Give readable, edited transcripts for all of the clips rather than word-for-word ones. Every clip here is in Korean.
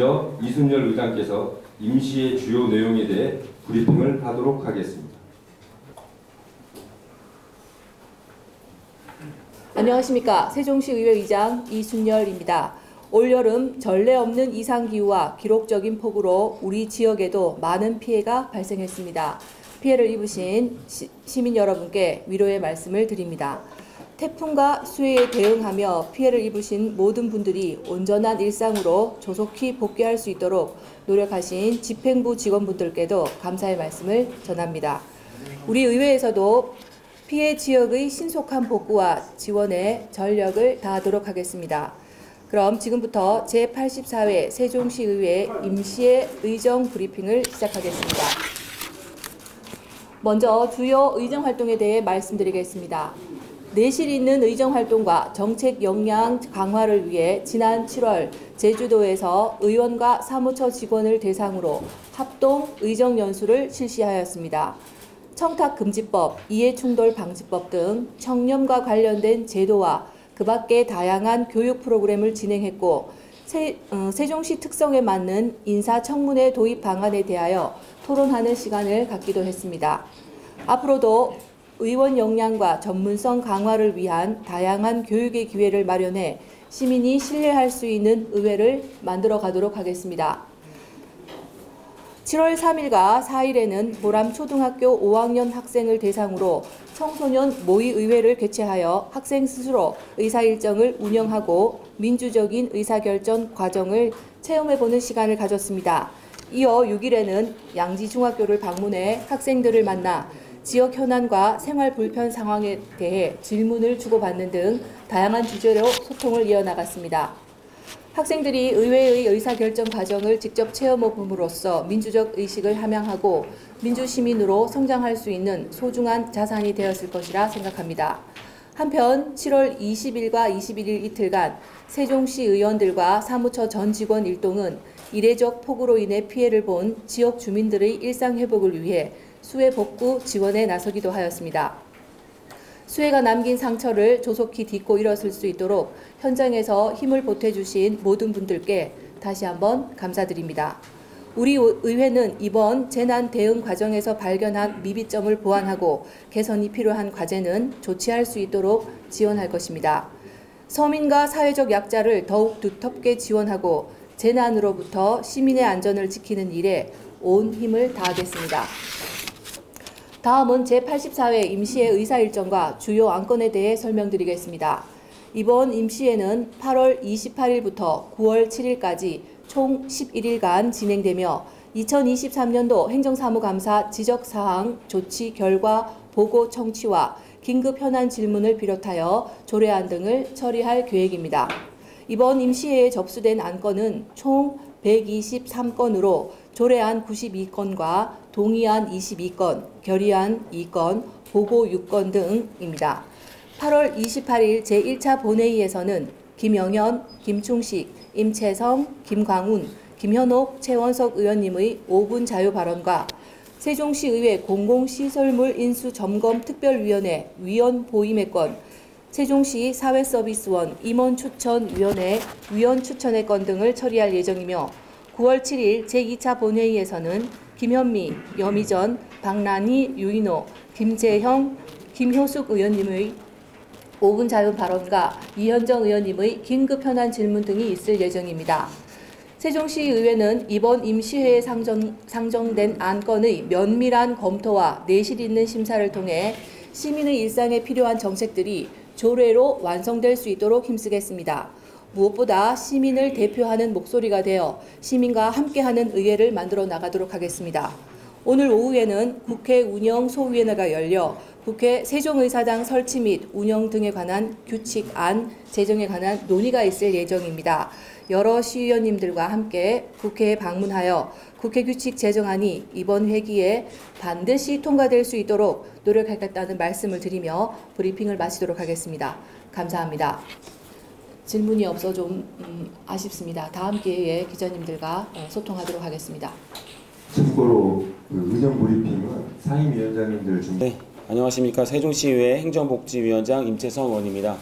이어 이순열 의장께서 임시의 주요 내용에 대해 브리핑을 하도록 하겠습니다. 안녕하십니까. 세종시의회 의장 이순열입니다. 올여름 전례 없는 이상기후와 기록적인 폭우로 우리 지역에도 많은 피해가 발생했습니다. 피해를 입으신 시민 여러분께 위로의 말씀을 드립니다. 태풍과 수해에 대응하며 피해를 입으신 모든 분들이 온전한 일상으로 조속히 복귀할 수 있도록 노력하신 집행부 직원분들께도 감사의 말씀을 전합니다. 우리 의회에서도 피해 지역의 신속한 복구와 지원에 전력을 다하도록 하겠습니다. 그럼 지금부터 제84회 세종시의회 임시의 의정 브리핑을 시작하겠습니다. 먼저 주요 의정 활동에 대해 말씀드리겠습니다. 내실 있는 의정 활동과 정책 역량 강화를 위해 지난 7월 제주도에서 의원과 사무처 직원을 대상으로 합동 의정 연수를 실시하였습니다. 청탁금지법, 이해충돌방지법 등 청렴과 관련된 제도와 그 밖의 다양한 교육 프로그램을 진행했고 세종시 특성에 맞는 인사청문회 도입 방안에 대하여 토론하는 시간을 갖기도 했습니다. 앞으로도 의원 역량과 전문성 강화를 위한 다양한 교육의 기회를 마련해 시민이 신뢰할 수 있는 의회를 만들어 가도록 하겠습니다. 7월 3일과 4일에는 보람초등학교 5학년 학생을 대상으로 청소년 모의의회를 개최하여 학생 스스로 의사일정을 운영하고 민주적인 의사결정 과정을 체험해보는 시간을 가졌습니다. 이어 6일에는 양지중학교를 방문해 학생들을 만나 지역 현안과 생활 불편 상황에 대해 질문을 주고받는 등 다양한 주제로 소통을 이어나갔습니다. 학생들이 의회의 의사결정 과정을 직접 체험해봄으로써 민주적 의식을 함양하고 민주시민으로 성장할 수 있는 소중한 자산이 되었을 것이라 생각합니다. 한편 7월 20일과 21일 이틀간 세종시 의원들과 사무처 전 직원 일동은 이례적 폭우로 인해 피해를 본 지역 주민들의 일상 회복을 위해 수해 복구 지원에 나서기도 하였습니다. 수해가 남긴 상처를 조속히 딛고 일어설 수 있도록 현장에서 힘을 보태주신 모든 분들께 다시 한번 감사드립니다. 우리 의회는 이번 재난 대응 과정에서 발견한 미비점을 보완하고 개선이 필요한 과제는 조치할 수 있도록 지원할 것입니다. 서민과 사회적 약자를 더욱 두텁게 지원하고 재난으로부터 시민의 안전을 지키는 일에 온 힘을 다하겠습니다. 다음은 제84회 임시의 의사일정과 주요 안건에 대해 설명드리겠습니다. 이번 임시회는 8월 28일부터 9월 7일까지 총 11일간 진행되며 2023년도 행정사무감사 지적사항 조치 결과 보고 청취와 긴급 현안 질문을 비롯하여 조례안 등을 처리할 계획입니다. 이번 임시회에 접수된 안건은 총 123건으로 조례안 92건과 동의안 22건, 결의안 2건, 보고 6건 등입니다. 8월 28일 제1차 본회의에서는 김영현, 김충식, 임채성, 김광훈, 김현옥, 최원석 의원님의 5분 자유 발언과 세종시의회 공공시설물 인수 점검 특별위원회 위원 보임의 건, 세종시 사회서비스원 임원추천위원회 위원 추천의 건 등을 처리할 예정이며 9월 7일 제2차 본회의에서는 김현미, 여미전, 박란희, 유인호, 김재형, 김효숙 의원님의 5분 자유 발언과 이현정 의원님의 긴급 현안 질문 등이 있을 예정입니다. 세종시의회는 이번 임시회에 상정된 안건의 면밀한 검토와 내실 있는 심사를 통해 시민의 일상에 필요한 정책들이 조례로 완성될 수 있도록 힘쓰겠습니다. 무엇보다 시민을 대표하는 목소리가 되어 시민과 함께하는 의회를 만들어 나가도록 하겠습니다. 오늘 오후에는 국회 운영소위원회가 열려 국회 세종의사당 설치 및 운영 등에 관한 규칙안 제정에 관한 논의가 있을 예정입니다. 여러 시의원님들과 함께 국회에 방문하여 국회 규칙 제정안이 이번 회기에 반드시 통과될 수 있도록 노력하겠다는 말씀을 드리며 브리핑을 마치도록 하겠습니다. 감사합니다. 질문이 없어 좀 아쉽습니다. 다음 기회에 기자님들과 소통하도록 하겠습니다. 참고로 의정 브리핑은 상임위원장님들 중 네, 안녕하십니까. 세종시의회 행정복지위원장 임채성 의원입니다.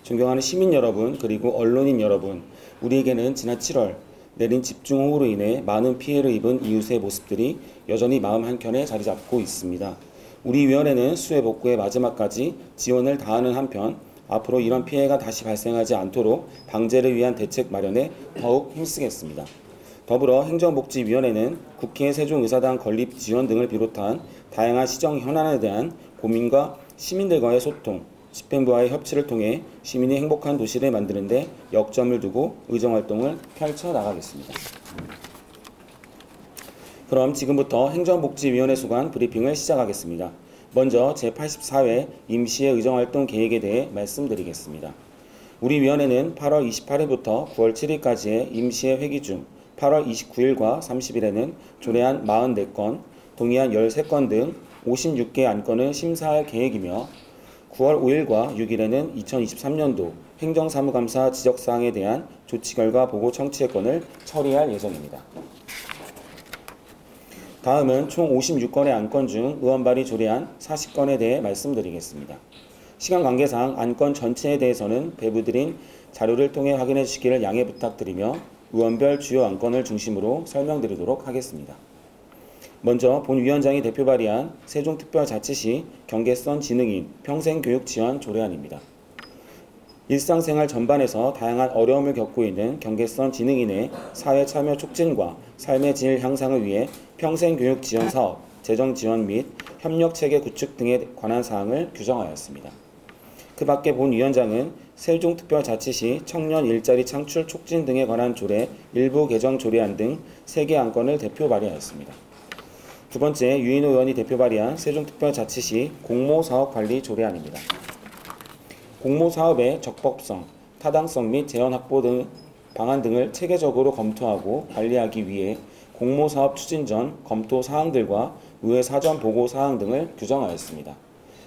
존경하는 시민 여러분 그리고 언론인 여러분, 우리에게는 지난 7월 내린 집중호우로 인해 많은 피해를 입은 이웃의 모습들이 여전히 마음 한켠에 자리 잡고 있습니다. 우리 위원회는 수해 복구의 마지막까지 지원을 다하는 한편 앞으로 이런 피해가 다시 발생하지 않도록 방제를 위한 대책 마련에 더욱 힘쓰겠습니다. 더불어 행정복지위원회는 국회 세종의사당 건립 지원 등을 비롯한 다양한 시정 현안에 대한 고민과 시민들과의 소통, 집행부와의 협치를 통해 시민이 행복한 도시를 만드는 데 역점을 두고 의정활동을 펼쳐나가겠습니다. 그럼 지금부터 행정복지위원회 수관 브리핑을 시작하겠습니다. 먼저 제84회 임시의 의정활동 계획에 대해 말씀드리겠습니다. 우리 위원회는 8월 28일부터 9월 7일까지의 임시의 회기 중 8월 29일과 30일에는 조례안 44건, 동의안 13건 등 56개 안건을 심사할 계획이며 9월 5일과 6일에는 2023년도 행정사무감사 지적사항에 대한 조치결과 보고 청취건을 처리할 예정입니다. 다음은 총 56건의 안건 중 의원 발의 조례안 40건에 대해 말씀드리겠습니다. 시간 관계상 안건 전체에 대해서는 배부드린 자료를 통해 확인해 주시기를 양해 부탁드리며 의원별 주요 안건을 중심으로 설명드리도록 하겠습니다. 먼저 본 위원장이 대표 발의한 세종특별자치시 경계선 지능인 평생교육 지원 조례안입니다. 일상생활 전반에서 다양한 어려움을 겪고 있는 경계선 지능인의 사회 참여 촉진과 삶의 질 향상을 위해 평생교육 지원 사업, 재정 지원 및 협력체계 구축 등에 관한 사항을 규정하였습니다. 그 밖에 본 위원장은 세종특별자치시 청년 일자리 창출 촉진 등에 관한 조례 일부 개정 조례안 등 3개 안건을 대표 발의하였습니다. 두 번째, 유인호 의원이 대표 발의한 세종특별자치시 공모사업관리 조례안입니다. 공모사업의 적법성, 타당성 및 재원 확보 등 방안 등을 체계적으로 검토하고 관리하기 위해 공모사업 추진 전 검토 사항들과 의회 사전 보고 사항 등을 규정하였습니다.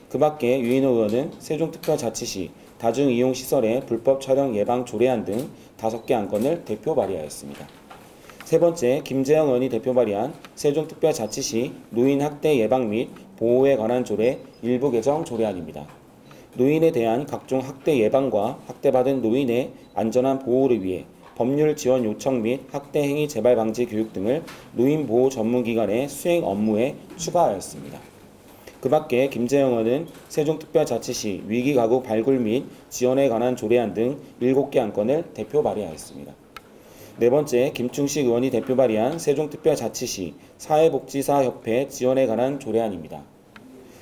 그 밖에 유인호 의원은 세종특별자치시 다중이용시설의 불법 촬영 예방 조례안 등 5개 안건을 대표 발의하였습니다. 세 번째, 김재영 의원이 대표 발의한 세종특별자치시 노인학대 예방 및 보호에 관한 조례 일부 개정 조례안입니다. 노인에 대한 각종 학대 예방과 학대받은 노인의 안전한 보호를 위해 법률 지원 요청 및 학대 행위 재발 방지 교육 등을 노인보호 전문기관의 수행 업무에 추가하였습니다. 그 밖에 김재영 의원은 세종특별자치시 위기가구 발굴 및 지원에 관한 조례안 등 7개 안건을 대표 발의하였습니다. 네 번째, 김충식 의원이 대표 발의한 세종특별자치시 사회복지사협회 지원에 관한 조례안입니다.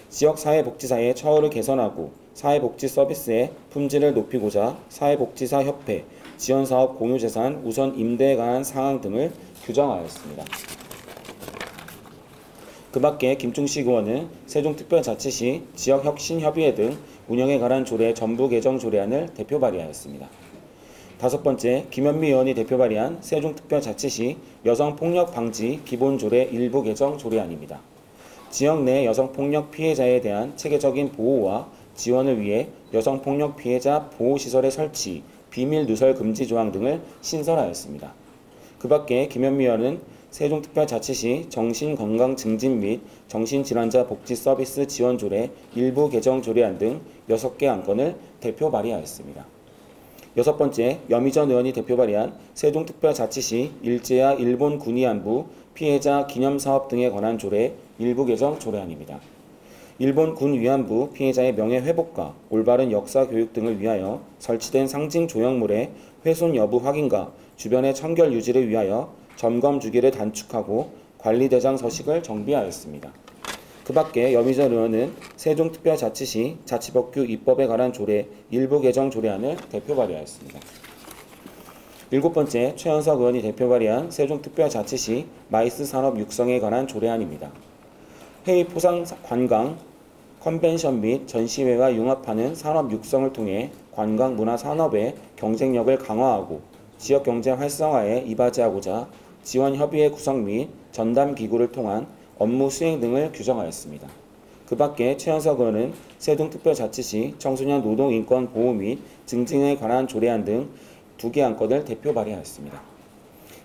지역사회복지사의 처우를 개선하고 사회복지 서비스의 품질을 높이고자 사회복지사협회 지원사업 공유재산 우선 임대에 관한 사항 등을 규정하였습니다. 그 밖에 김충식 의원은 세종특별자치시 지역혁신협의회 등 운영에 관한 조례 전부 개정 조례안을 대표 발의하였습니다. 다섯 번째, 김현미 의원이 대표 발의한 세종특별자치시 여성폭력 방지 기본조례 일부 개정 조례안입니다. 지역 내 여성폭력 피해자에 대한 체계적인 보호와 지원을 위해 여성폭력 피해자 보호시설의 설치, 비밀 누설 금지 조항 등을 신설하였습니다. 그 밖에 김현미 의원은 세종특별자치시 정신건강 증진 및 정신질환자 복지 서비스 지원 조례 일부 개정 조례안 등 6개 안건을 대표 발의하였습니다. 여섯 번째, 여미전 의원이 대표 발의한 세종특별자치시 일제야 일본 군위안부 피해자 기념사업 등에 관한 조례 일부 개정 조례안입니다. 일본 군 위안부 피해자의 명예회복과 올바른 역사교육 등을 위하여 설치된 상징 조형물의 훼손 여부 확인과 주변의 청결 유지를 위하여 점검 주기를 단축하고 관리대장 서식을 정비하였습니다. 그 밖에 여미전 의원은 세종특별자치시 자치법규 입법에 관한 조례 일부 개정 조례안을 대표 발의하였습니다. 일곱 번째, 최현석 의원이 대표 발의한 세종특별자치시 마이스 산업 육성에 관한 조례안입니다. 회의 포상 관광, 컨벤션 및 전시회와 융합하는 산업 육성을 통해 관광 문화 산업의 경쟁력을 강화하고 지역 경제 활성화에 이바지하고자 지원 협의회 구성 및 전담 기구를 통한 업무 수행 등을 규정하였습니다. 그 밖에 최현석 의원은 세종특별자치시 청소년 노동인권 보호 및 증진에 관한 조례안 등 2개 안건을 대표 발의하였습니다.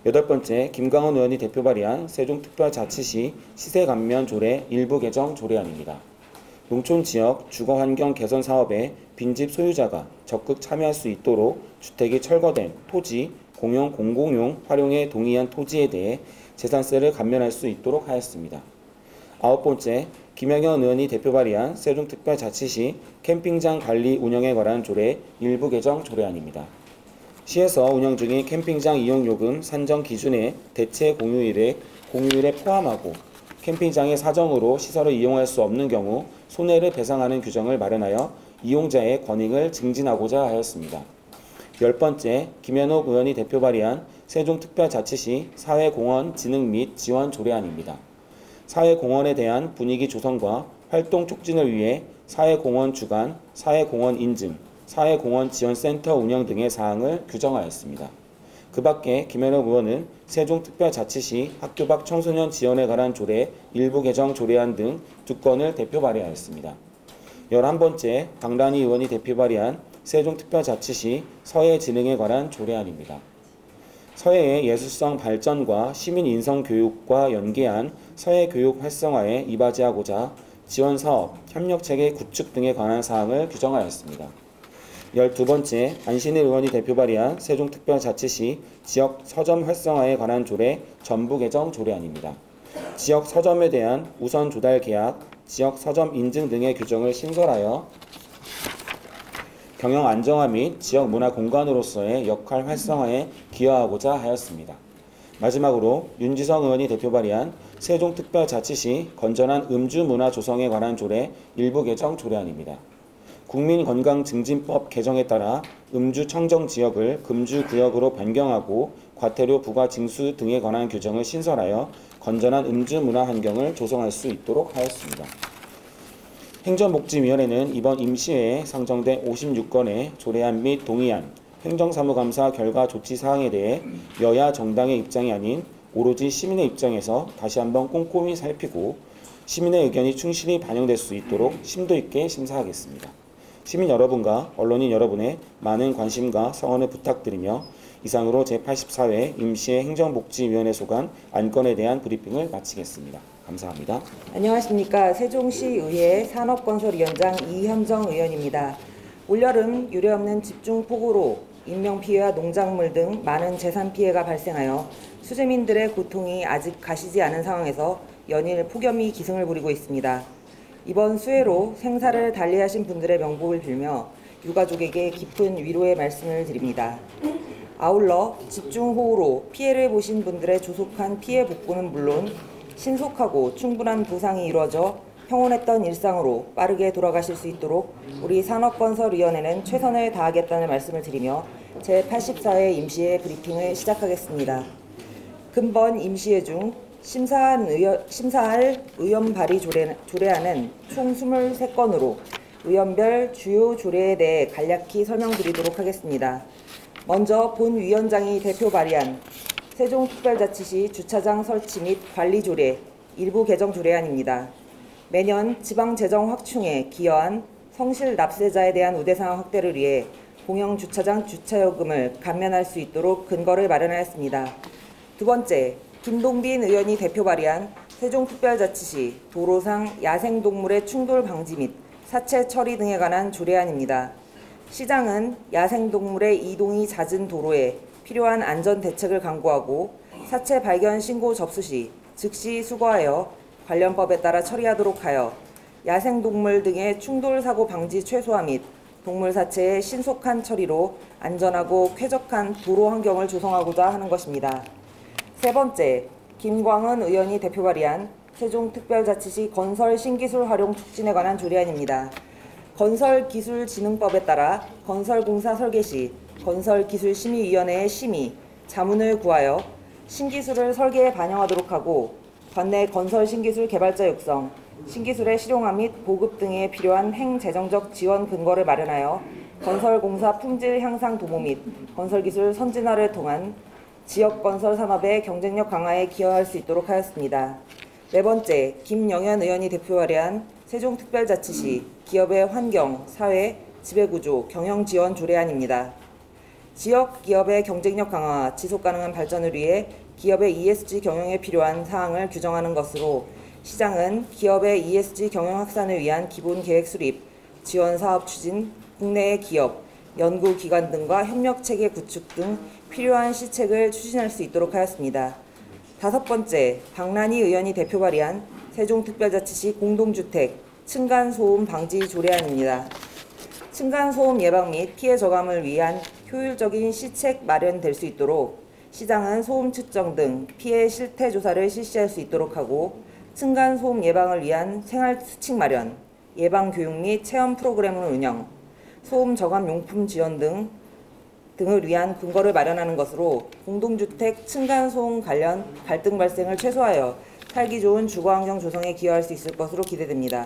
여덟 번째, 김강원 의원이 대표 발의한 세종특별자치시 시세감면 조례 일부 개정 조례안입니다. 농촌지역 주거환경 개선 사업에 빈집 소유자가 적극 참여할 수 있도록 주택이 철거된 토지, 공용 공공용 활용에 동의한 토지에 대해 재산세를 감면할 수 있도록 하였습니다. 9번째, 김영현 의원이 대표 발의한 세종특별자치시 캠핑장 관리 운영에 관한 조례 일부 개정 조례안입니다. 시에서 운영 중인 캠핑장 이용요금 산정 기준의 대체 공휴일에 포함하고 캠핑장의 사정으로 시설을 이용할 수 없는 경우 손해를 배상하는 규정을 마련하여 이용자의 권익을 증진하고자 하였습니다. 10번째, 김현옥 의원이 대표 발의한 세종특별자치시 사회공헌 진흥 및 지원 조례안입니다. 사회공헌에 대한 분위기 조성과 활동 촉진을 위해 사회공헌 주관, 사회공헌 인증, 사회공헌 지원센터 운영 등의 사항을 규정하였습니다. 그 밖에 김현옥 의원은 세종특별자치시 학교 밖 청소년 지원에 관한 조례 일부 개정 조례안 등 2건을 대표 발의하였습니다. 11번째, 강란희 의원이 대표 발의한 세종특별자치시 서해 진흥에 관한 조례안입니다. 서해의 예술성 발전과 시민 인성 교육과 연계한 서해 교육 활성화에 이바지하고자 지원사업, 협력체계 구축 등에 관한 사항을 규정하였습니다. 12번째, 안신일 의원이 대표 발의한 세종특별자치시 지역 서점 활성화에 관한 조례 전부 개정 조례안입니다. 지역 서점에 대한 우선 조달 계약, 지역 서점 인증 등의 규정을 신설하여 경영 안정화 및 지역 문화 공간으로서의 역할 활성화에 기여하고자 하였습니다. 마지막으로 윤지성 의원이 대표 발의한 세종특별자치시 건전한 음주 문화 조성에 관한 조례 일부 개정 조례안입니다. 국민건강증진법 개정에 따라 음주 청정 지역을 금주 구역으로 변경하고 과태료 부과 징수 등에 관한 규정을 신설하여 건전한 음주 문화 환경을 조성할 수 있도록 하였습니다. 행정복지위원회는 이번 임시회에 상정된 56건의 조례안 및 동의안, 행정사무감사 결과 조치 사항에 대해 여야 정당의 입장이 아닌 오로지 시민의 입장에서 다시 한번 꼼꼼히 살피고 시민의 의견이 충실히 반영될 수 있도록 심도 있게 심사하겠습니다. 시민 여러분과 언론인 여러분의 많은 관심과 성원을 부탁드리며 이상으로 제84회 임시회 행정복지위원회 소관 안건에 대한 브리핑을 마치겠습니다. 감사합니다. 안녕하십니까. 세종시의회 산업건설위원장 이현정 의원입니다. 올여름 유례없는 집중폭우로 인명피해와 농작물 등 많은 재산피해가 발생하여 수재민들의 고통이 아직 가시지 않은 상황에서 연일 폭염이 기승을 부리고 있습니다. 이번 수해로 생사를 달리하신 분들의 명복을 빌며 유가족에게 깊은 위로의 말씀을 드립니다. 아울러 집중호우로 피해를 보신 분들의 조속한 피해 복구는 물론 신속하고 충분한 보상이 이루어져 평온했던 일상으로 빠르게 돌아가실 수 있도록 우리 산업건설위원회는 최선을 다하겠다는 말씀을 드리며 제84회 임시회 브리핑을 시작하겠습니다. 금번 임시회 중 심사할 의원 발의 조례안은 총 23건으로 의원별 주요 조례에 대해 간략히 설명드리도록 하겠습니다. 먼저 본 위원장이 대표 발의한 세종특별자치시 주차장 설치 및 관리 조례 일부 개정 조례안입니다. 매년 지방재정 확충에 기여한 성실 납세자에 대한 우대상 확대를 위해 공영주차장 주차요금을 감면할 수 있도록 근거를 마련하였습니다. 두 번째, 김동빈 의원이 대표 발의한 세종특별자치시 도로상 야생동물의 충돌 방지 및 사체 처리 등에 관한 조례안입니다. 시장은 야생동물의 이동이 잦은 도로에 필요한 안전 대책을 강구하고 사체 발견 신고 접수 시 즉시 수거하여 관련법에 따라 처리하도록 하여 야생동물 등의 충돌 사고 방지 최소화 및 동물 사체의 신속한 처리로 안전하고 쾌적한 도로 환경을 조성하고자 하는 것입니다. 세 번째, 김광은 의원이 대표 발의한 세종특별자치시 건설 신기술 활용 촉진에 관한 조례안입니다. 건설기술진흥법에 따라 건설공사 설계 시 건설기술심의위원회의 심의, 자문을 구하여 신기술을 설계에 반영하도록 하고 관내 건설 신기술 개발자 육성, 신기술의 실용화 및 보급 등에 필요한 행재정적 지원 근거를 마련하여 건설공사 품질 향상 도모 및 건설기술 선진화를 통한 지역건설 산업의 경쟁력 강화에 기여할 수 있도록 하였습니다. 네 번째, 김영현 의원이 대표 발의한 세종특별자치시 기업의 환경, 사회, 지배구조, 경영지원 조례안입니다. 지역 기업의 경쟁력 강화, 지속가능한 발전을 위해 기업의 ESG 경영에 필요한 사항을 규정하는 것으로 시장은 기업의 ESG 경영 확산을 위한 기본 계획 수립, 지원 사업 추진, 국내의 기업, 연구기관 등과 협력체계 구축 등 필요한 시책을 추진할 수 있도록 하였습니다. 다섯 번째, 박란희 의원이 대표 발의한 세종특별자치시 공동주택 층간소음 방지 조례안입니다. 층간소음 예방 및 피해 저감을 위한 효율적인 시책 마련될 수 있도록 시장은 소음 측정 등 피해 실태 조사를 실시할 수 있도록 하고 층간소음 예방을 위한 생활 수칙 마련, 예방 교육 및 체험 프로그램을 운영, 소음 저감 용품 지원 등을 위한 근거를 마련하는 것으로 공동주택 층간소음 관련 갈등 발생을 최소하여 살기 좋은 주거환경 조성에 기여할 수 있을 것으로 기대됩니다.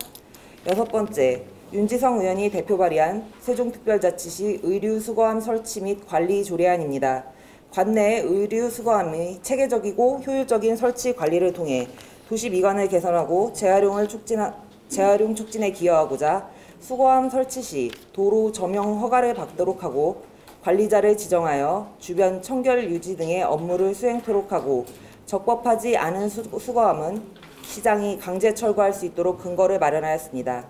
여섯 번째, 윤지성 의원이 대표 발의한 세종특별자치시 의류수거함 설치 및 관리 조례안입니다. 관내 의류수거함의 체계적이고 효율적인 설치 관리를 통해 도시 미관을 개선하고 재활용 촉진에 기여하고자 수거함 설치 시 도로 점용 허가를 받도록 하고 관리자를 지정하여 주변 청결 유지 등의 업무를 수행토록 하고 적법하지 않은 수거함은 시장이 강제 철거할 수 있도록 근거를 마련하였습니다.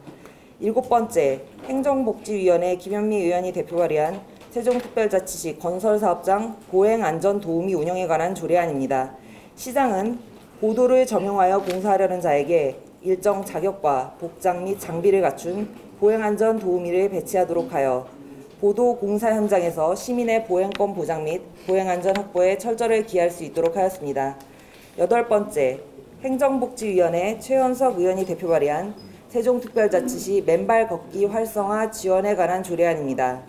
일곱 번째, 행정복지위원회 김현미 의원이 대표 발의한 세종특별자치시 건설사업장 보행안전도우미 운영에 관한 조례안입니다. 시장은 보도를 점용하여 공사하려는 자에게 일정 자격과 복장 및 장비를 갖춘 보행안전도우미를 배치하도록 하여 보도 공사 현장에서 시민의 보행권 보장 및 보행안전 확보에 철저를 기할 수 있도록 하였습니다. 여덟 번째, 행정복지위원회 최현석 의원이 대표 발의한 세종특별자치시 맨발 걷기 활성화 지원에 관한 조례안입니다.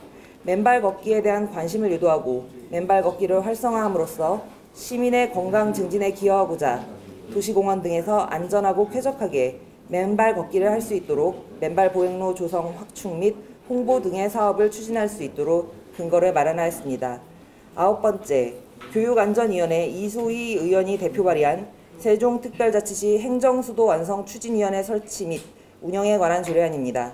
맨발 걷기에 대한 관심을 유도하고 맨발 걷기를 활성화함으로써 시민의 건강 증진에 기여하고자 도시공원 등에서 안전하고 쾌적하게 맨발 걷기를 할 수 있도록 맨발 보행로 조성 확충 및 홍보 등의 사업을 추진할 수 있도록 근거를 마련하였습니다. 아홉 번째, 교육안전위원회 이소희 의원이 대표 발의한 세종특별자치시 행정수도 완성 추진위원회 설치 및 운영에 관한 조례안입니다.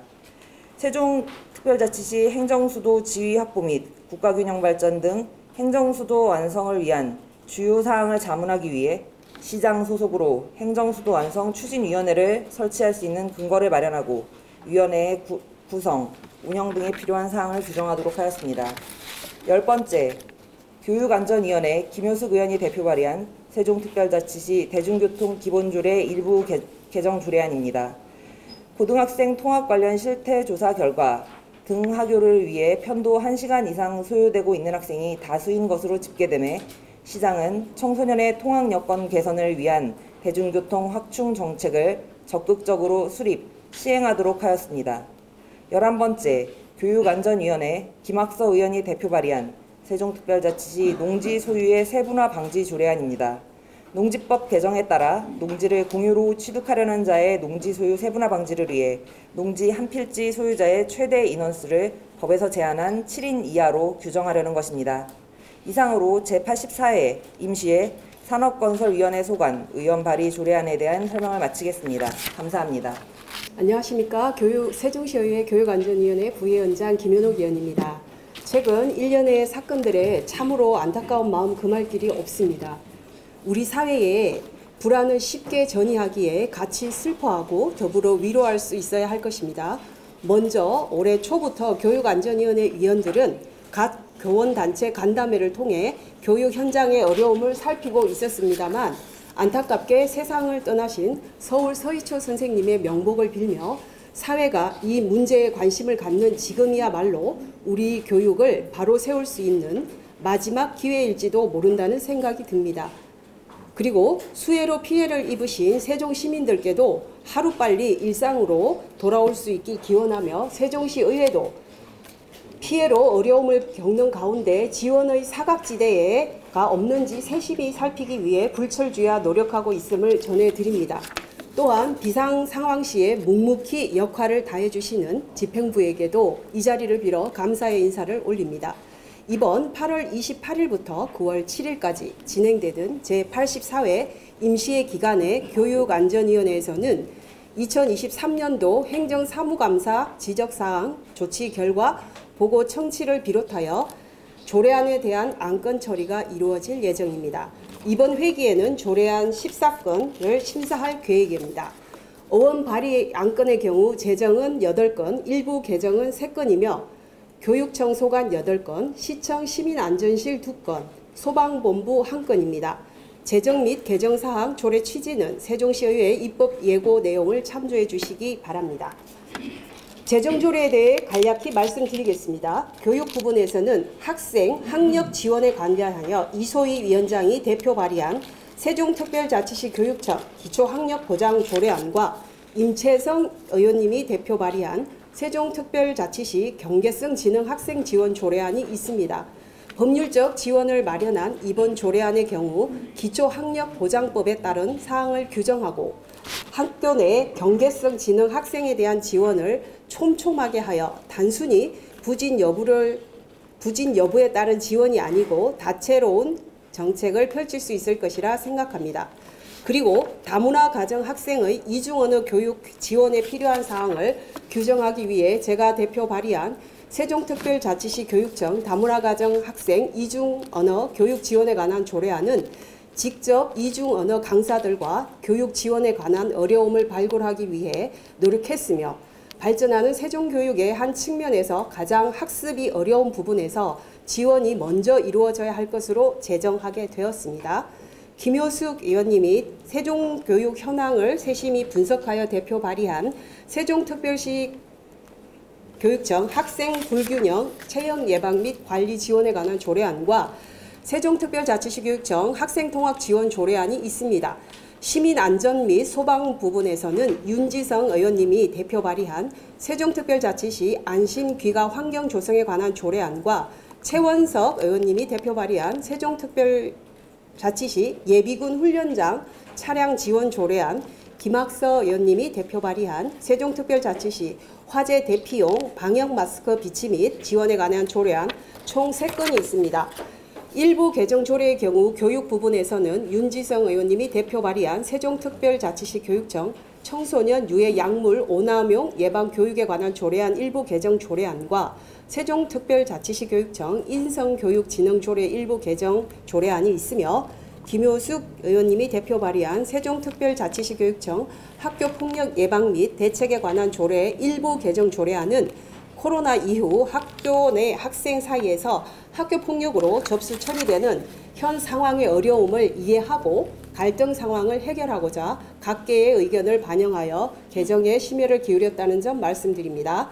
세종특별자치시 행정수도 지위 확보 및 국가균형 발전 등 행정수도 완성을 위한 주요 사항을 자문하기 위해 시장 소속으로 행정수도 완성 추진위원회를 설치할 수 있는 근거를 마련하고 위원회의 구성, 운영 등에 필요한 사항을 규정하도록 하였습니다. 열 번째, 교육안전위원회 김효숙 의원이 대표 발의한 세종특별자치시 대중교통 기본조례 일부 개정 조례안입니다. 고등학생 통학 관련 실태조사 결과 등하교를 위해 편도 1시간 이상 소요되고 있는 학생이 다수인 것으로 집계되매 시장은 청소년의 통학 여건 개선을 위한 대중교통 확충 정책을 적극적으로 수립, 시행하도록 하였습니다. 11번째, 교육안전위원회 김학서 의원이 대표 발의한 세종특별자치시 농지 소유의 세분화 방지 조례안입니다. 농지법 개정에 따라 농지를 공유로 취득하려는 자의 농지 소유 세분화 방지를 위해 농지 한 필지 소유자의 최대 인원수를 법에서 제한한 7인 이하로 규정하려는 것입니다. 이상으로 제84회 임시회 산업건설위원회 소관 의원 발의 조례안에 대한 설명을 마치겠습니다. 감사합니다. 안녕하십니까. 세종시의회 교육안전위원회 부위원장 김현옥 의원입니다. 최근 일련의 사건들에 참으로 안타까운 마음 금할 길이 없습니다. 우리 사회에 불안을 쉽게 전이하기에 같이 슬퍼하고 더불어 위로할 수 있어야 할 것입니다. 먼저 올해 초부터 교육안전위원회 위원들은 각 교원단체 간담회를 통해 교육 현장의 어려움을 살피고 있었습니다만 안타깝게 세상을 떠나신 서울 서희초 선생님의 명복을 빌며 사회가 이 문제에 관심을 갖는 지금이야말로 우리 교육을 바로 세울 수 있는 마지막 기회일지도 모른다는 생각이 듭니다. 그리고 수해로 피해를 입으신 세종 시민들께도 하루빨리 일상으로 돌아올 수 있길 기원하며 세종시 의회도 피해로 어려움을 겪는 가운데 지원의 사각지대가 없는지 세심히 살피기 위해 불철주야 노력하고 있음을 전해드립니다. 또한 비상 상황 시에 묵묵히 역할을 다해주시는 집행부에게도 이 자리를 빌어 감사의 인사를 올립니다. 이번 8월 28일부터 9월 7일까지 진행되던 제84회 임시회 기간에 교육안전위원회에서는 2023년도 행정사무감사 지적사항 조치 결과 보고 청취를 비롯하여 조례안에 대한 안건 처리가 이루어질 예정입니다. 이번 회기에는 조례안 14건을 심사할 계획입니다. 어원 발의 안건의 경우 제정은 8건, 일부 개정은 3건이며 교육청 소관 8건, 시청 시민안전실 2건, 소방본부 한 건입니다. 제정 및 개정 사항 조례 취지는 세종시의회 입법 예고 내용을 참조해 주시기 바랍니다. 제정 조례에 대해 간략히 말씀드리겠습니다. 교육 부분에서는 학생 학력 지원에 관련하여 이소희 위원장이 대표 발의한 세종특별자치시 교육청 기초학력보장조례안과 임채성 의원님이 대표 발의한 세종특별자치시 경계성 지능 학생 지원 조례안이 있습니다. 법률적 지원을 마련한 이번 조례안의 경우 기초학력보장법에 따른 사항을 규정하고 학교 내 경계성 지능 학생에 대한 지원을 촘촘하게 하여 단순히 부진 여부에 따른 지원이 아니고 다채로운 정책을 펼칠 수 있을 것이라 생각합니다. 그리고 다문화 가정 학생의 이중언어 교육 지원에 필요한 사항을 규정하기 위해 제가 대표 발의한 세종특별자치시 교육청 다문화 가정 학생 이중언어 교육 지원에 관한 조례안은 직접 이중언어 강사들과 교육 지원에 관한 어려움을 발굴하기 위해 노력했으며 발전하는 세종교육의 한 측면에서 가장 학습이 어려운 부분에서 지원이 먼저 이루어져야 할 것으로 제정하게 되었습니다. 김효숙 의원님이 세종교육 현황을 세심히 분석하여 대표 발의한 세종특별시 교육청 학생 불균형 체형 예방 및 관리 지원에 관한 조례안과 세종특별자치시 교육청 학생통합 지원 조례안이 있습니다. 시민안전 및 소방 부분에서는 윤지성 의원님이 대표 발의한 세종특별자치시 안심귀가 환경 조성에 관한 조례안과 최원석 의원님이 대표 발의한 세종특별자치시 예비군 훈련장 차량 지원 조례안, 김학서 의원님이 대표 발의한 세종특별자치시 화재 대피용 방역 마스크 비치 및 지원에 관한 조례안 총 3건이 있습니다. 일부 개정 조례의 경우 교육 부분에서는 윤지성 의원님이 대표 발의한 세종특별자치시 교육청 청소년 유해 약물 오남용 예방 교육에 관한 조례안 일부 개정 조례안과 세종특별자치시 교육청 인성교육진흥조례 일부 개정 조례안이 있으며 김효숙 의원님이 대표 발의한 세종특별자치시 교육청 학교폭력 예방 및 대책에 관한 조례 일부 개정 조례안은 코로나 이후 학교 내 학생 사이에서 학교폭력으로 접수 처리되는 현 상황의 어려움을 이해하고 갈등 상황을 해결하고자 각계의 의견을 반영하여 개정에 심혈을 기울였다는 점 말씀드립니다.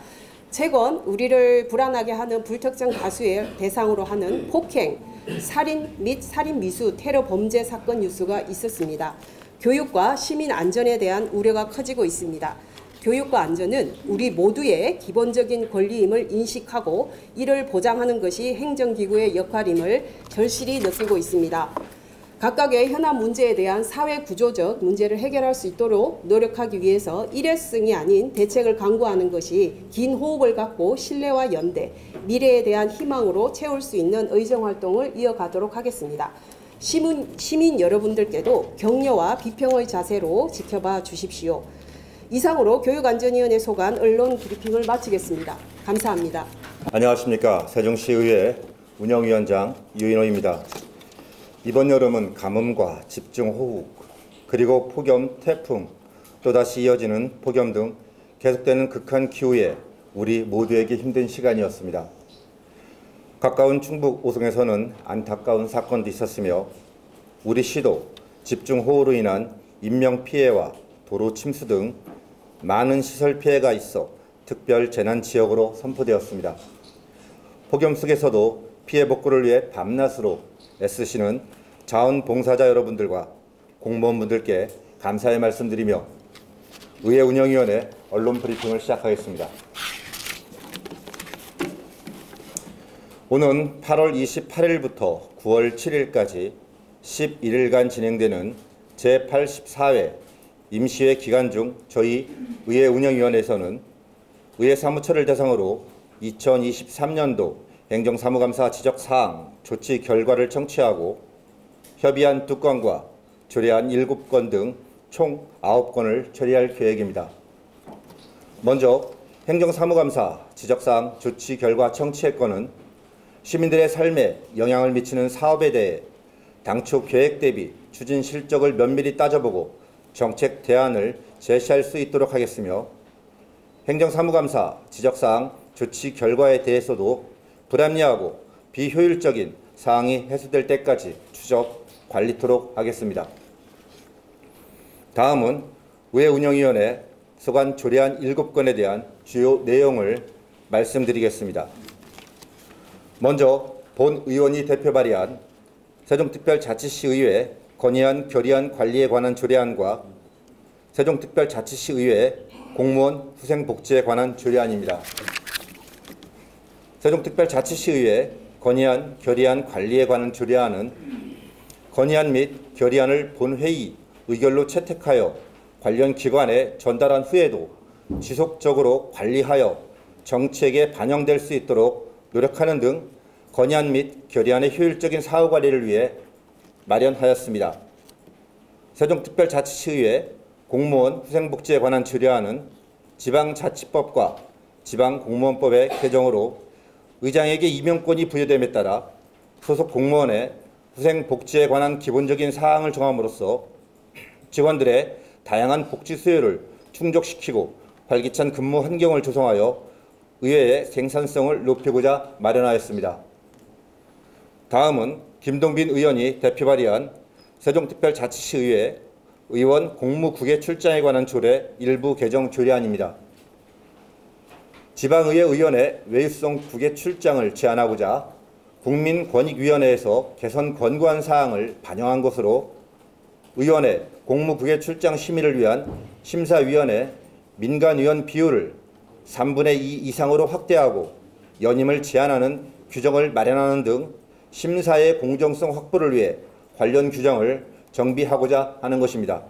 최근 우리를 불안하게 하는 불특정 다수의 대상으로 하는 폭행, 살인 및 살인미수 테러 범죄 사건 뉴스가 있었습니다. 교육과 시민 안전에 대한 우려가 커지고 있습니다. 교육과 안전은 우리 모두의 기본적인 권리임을 인식하고 이를 보장하는 것이 행정기구의 역할임을 절실히 느끼고 있습니다. 각각의 현안 문제에 대한 사회구조적 문제를 해결할 수 있도록 노력하기 위해서 일회성이 아닌 대책을 강구하는 것이 긴 호흡을 갖고 신뢰와 연대, 미래에 대한 희망으로 채울 수 있는 의정활동을 이어가도록 하겠습니다. 시민 여러분들께도 격려와 비평의 자세로 지켜봐 주십시오. 이상으로 교육안전위원회 소관 언론 브리핑을 마치겠습니다. 감사합니다. 안녕하십니까. 세종시의회 운영위원장 유인호입니다. 이번 여름은 가뭄과 집중호우, 그리고 폭염, 태풍, 또다시 이어지는 폭염 등 계속되는 극한 기후에 우리 모두에게 힘든 시간이었습니다. 가까운 충북 오송에서는 안타까운 사건도 있었으며 우리 시도 집중호우로 인한 인명피해와 도로 침수 등 많은 시설 피해가 있어 특별 재난지역으로 선포되었습니다. 폭염 속에서도 피해 복구를 위해 밤낮으로 애쓰시는 자원봉사자 여러분들과 공무원분들께 감사의 말씀드리며 의회 운영위원회 언론 브리핑을 시작하겠습니다. 오는 8월 28일부터 9월 7일까지 11일간 진행되는 제84회 임시회 기간 중 저희 의회 운영위원회에서는 의회 사무처를 대상으로 2023년도 행정사무감사 지적사항 조치 결과를 청취하고 협의안 2건과 조례안 7건 등 총 9건을 처리할 계획입니다. 먼저 행정사무감사 지적사항 조치 결과 청취의 건은 시민들의 삶에 영향을 미치는 사업에 대해 당초 계획 대비 추진 실적을 면밀히 따져보고 정책 대안을 제시할 수 있도록 하겠으며 행정사무감사 지적사항 조치 결과에 대해서도 불합리하고 비효율적인 사항이 해소될 때까지 추적, 관리토록 하겠습니다. 다음은 의회 운영위원회 소관 조례안 7건에 대한 주요 내용을 말씀드리겠습니다. 먼저 본 의원이 대표 발의한 세종특별자치시의회 건의안 결의안 관리에 관한 조례안과 세종특별자치시의회 공무원 후생복지에 관한 조례안입니다. 세종특별자치시의회 건의안 결의안 관리에 관한 조례안은 건의안 및 결의안을 본회의 의결로 채택하여 관련 기관에 전달한 후에도 지속적으로 관리하여 정책에 반영될 수 있도록 노력하는 등 건의안 및 결의안의 효율적인 사후 관리를 위해 마련하였습니다. 세종특별자치시의회 공무원 후생복지에 관한 조례안은 지방자치법과 지방공무원법의 개정으로 의장에게 임명권이 부여됨에 따라 소속 공무원의 후생복지에 관한 기본적인 사항을 정함으로써 직원들의 다양한 복지 수요를 충족시키고 활기찬 근무 환경을 조성하여 의회의 생산성을 높이고자 마련하였습니다. 다음은 김동빈 의원이 대표 발의한 세종특별자치시의회 의원 공무국외 출장에 관한 조례 일부 개정 조례안입니다. 지방의회 의원의 외유성 국외 출장을 제한하고자 국민권익위원회에서 개선 권고한 사항을 반영한 것으로 의원의 공무국외 출장 심의를 위한 심사위원회 민간위원 비율을 3분의 2 이상으로 확대하고 연임을 제한하는 규정을 마련하는 등 심사의 공정성 확보를 위해 관련 규정을 정비하고자 하는 것입니다.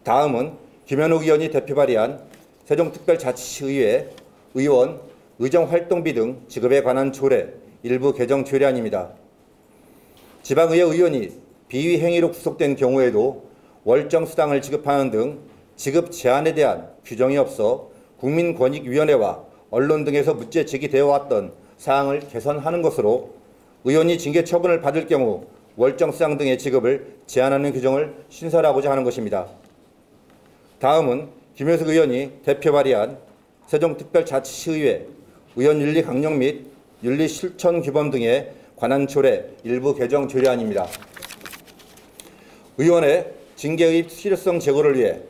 다음은 김현욱 의원이 대표 발의한 세종특별자치시의회 의원 의정활동비 등 지급에 관한 조례 일부 개정 조례안입니다. 지방의회 의원이 비위 행위로 구속된 경우에도 월정 수당을 지급하는 등 지급 제한에 대한 규정이 없어 국민권익위원회와 언론 등에서 문제 제기되어 왔던 사항을 개선하는 것으로 의원이 징계 처분을 받을 경우 월정 수당 등의 지급을 제한하는 규정을 신설하고자 하는 것입니다. 다음은 김효석 의원이 대표 발의한 세종특별자치시의회 의원윤리 강령 및 윤리 실천 규범 등에 관한 조례 일부 개정 조례안입니다. 의원의 징계의 실효성 제고를 위해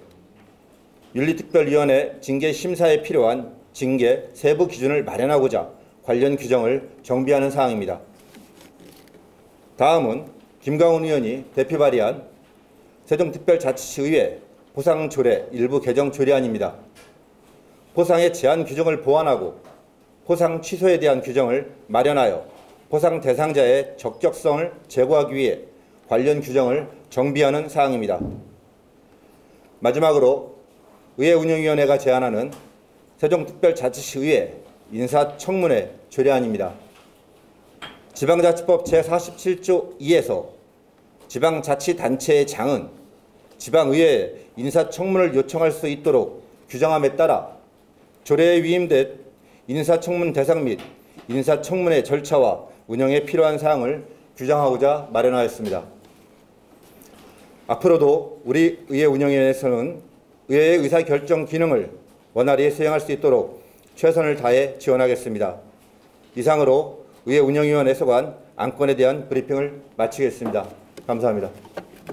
윤리특별위원회 징계 심사에 필요한 징계 세부 기준을 마련하고자 관련 규정을 정비하는 사항입니다. 다음은 김강훈 의원이 대표 발의한 세종특별자치시의회 포상조례 일부 개정 조례안입니다. 포상의 제한 규정을 보완하고 포상 취소에 대한 규정을 마련하여 포상 대상자의 적격성을 제고하기 위해 관련 규정을 정비하는 사항입니다. 마지막으로 의회운영위원회가 제안하는 세종특별자치시의회 인사청문회 조례안입니다. 지방자치법 제47조 2에서 지방자치단체의 장은 지방의회에 인사청문을 요청할 수 있도록 규정함에 따라 조례에 위임된 인사청문 대상 및 인사청문회 절차와 운영에 필요한 사항을 규정하고자 마련하였습니다. 앞으로도 우리 의회 운영위원회에서는 의회의 의사결정 기능을 원활히 수행할 수 있도록 최선을 다해 지원하겠습니다. 이상으로 의회 운영위원회 소관 안건에 대한 브리핑을 마치겠습니다. 감사합니다.